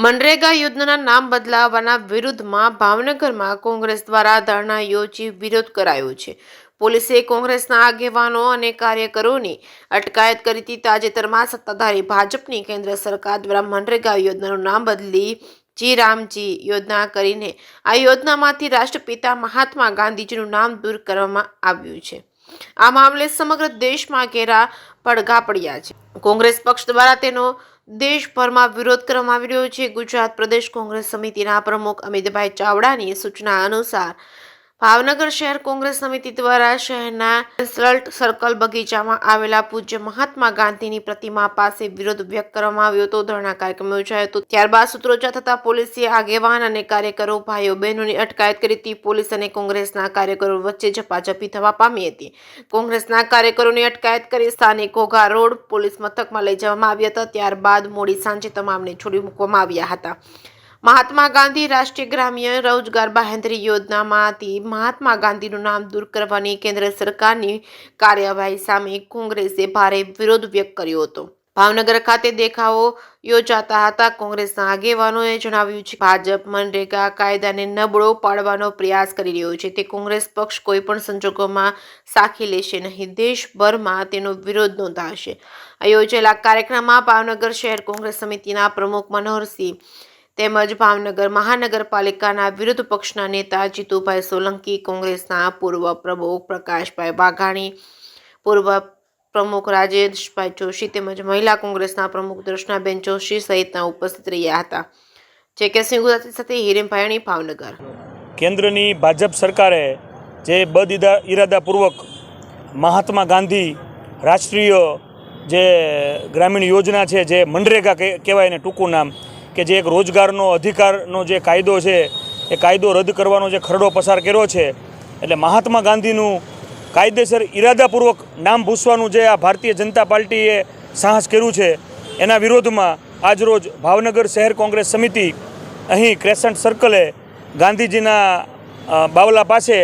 મનરેગા યોજનાના નામ બદલાવવાના વિરુદ્ધમાં ભાવનગરમાં કોંગ્રેસ દ્વારા ધરણા યોજી વિરોધ કરાયો છે. પોલીસે કોંગ્રેસના આગેવાનો અને કાર્યકરોની અટકાયત કરી હતી. તાજેતરમાં સત્તાધારી ભાજપની કેન્દ્ર સરકાર દ્વારા મનરેગા યોજનાનું નામ બદલી જી રામજી યોજના કરીને આ યોજનામાંથી રાષ્ટ્રપિતા મહાત્મા ગાંધીજીનું નામ દૂર કરવામાં આવ્યું છે. આ મામલે સમગ્ર દેશમાં ઘેરા પડઘા પડ્યા છે. કોંગ્રેસ પક્ષ દ્વારા તેનો દેશભરમાં વિરોધ કરવામાં આવી રહ્યો છે. ગુજરાત પ્રદેશ કોંગ્રેસ સમિતિના પ્રમુખ અમિતભાઈ ચાવડાની સૂચના અનુસાર ભાવનગર શહેર કોંગ્રેસ સમિતિ દ્વારા શહેરના સલ્ટ સર્કલ બગીચામાં આવેલા પૂજ્ય મહાત્મા ગાંધીની પ્રતિમા પાસે વિરોધ વ્યક્ત કરવામાં આવ્યો હતો. ધરણા કાર્યક્રમ યોજાયો હતો. ત્યારબાદ સૂત્રોચ્ચાર થતા પોલીસે આગેવાન અને કાર્યકરો ભાઈઓ બહેનોની અટકાયત કરી હતી. પોલીસ અને કોંગ્રેસના કાર્યકરો વચ્ચે ઝપાઝપી થવા પામી હતી. કોંગ્રેસના કાર્યકરોની અટકાયત કરી સ્થાનિક ઘોઘા રોડ પોલીસ મથકમાં લઈ જવામાં આવ્યા હતા. ત્યારબાદ મોડી સાંજે તમામને છોડી મૂકવામાં આવ્યા હતા. મહાત્મા ગાંધી રાષ્ટ્રીય ગ્રામ્ય રોજગાર બાંહેધરી યોજનામાંથી મહાત્મા ગાંધીનું નામ દૂર કરવાની કેન્દ્ર સરકારની કાર્યવાહી સામે કોંગ્રેસે ભારે વિરોધ વ્યક્ત કર્યો હતો. ભાવનગર ખાતે દેખાવો યોજાતા હતા. કોંગ્રેસના આગેવાનોએ જણાવ્યું છે કે ભાજપ મનરેગા કાયદાને નબળો પાડવાનો પ્રયાસ કરી રહ્યો છે. તે કોંગ્રેસ પક્ષ કોઈ પણ સંજોગોમાં સાખી લેશે નહીં. દેશભરમાં તેનો વિરોધ નોંધાશે. આ યોજેલા કાર્યક્રમમાં ભાવનગર શહેર કોંગ્રેસ સમિતિના પ્રમુખ મનોહરસિંહ તેમજ ભાવનગર મહાનગરપાલિકાના વિરોધ પક્ષના નેતા જીતુભાઈ સોલંકી, કોંગ્રેસના પૂર્વ પ્રમુખ પ્રકાશભાઈ વાઘાણી, પૂર્વ પ્રમુખ રાજેશભાઈ જોશી તેમજ મહિલા કોંગ્રેસના પ્રમુખ દર્શનાબેન જોશી સહિતના ઉપસ્થિત રહ્યા હતા. જે.કે. સિંહ ગુજરાતી સાથે હિરેન ભાવનગર. કેન્દ્રની ભાજપ સરકારે જે બદઇરાદાપૂર્વક મહાત્મા ગાંધી રાષ્ટ્રીય જે ગ્રામીણ યોજના છે, જે મનરેગા કહેવાય ને ટૂંકું નામ, કે જે એક રોજગારનો અધિકારનો જે કાયદો છે એ કાયદો રદ કરવાનો જે ખરડો પસાર કર્યો છે, એટલે મહાત્મા ગાંધીનું કાયદેસર ઇરાદાપૂર્વક નામ ભૂસવાનું જે આ ભારતીય જનતા પાર્ટીએ સાહસ કર્યું છે, એના વિરોધમાં આજરોજ ભાવનગર શહેર કોંગ્રેસ સમિતિ અહીં ક્રેસન્ટ સર્કલે ગાંધીજીના બાવલા પાસે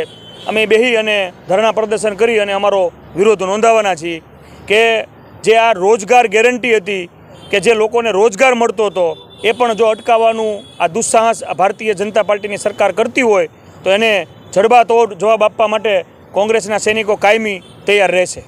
અમે બેસી અને ધરણા પ્રદર્શન કરી અને અમારો વિરોધ નોંધાવવાના છીએ કે જે આ રોજગાર ગેરંટી હતી કે જે લોકોને રોજગાર મળતો હતો એ પણ જો અટકાવવાનું આ દુસ્સાહસ ભારતીય જનતા પાર્ટીની સરકાર કરતી હોય તો એને જડબાતોડ જવાબ આપવા માટે કોંગ્રેસના સૈનિકો કાયમી તૈયાર રહેશે.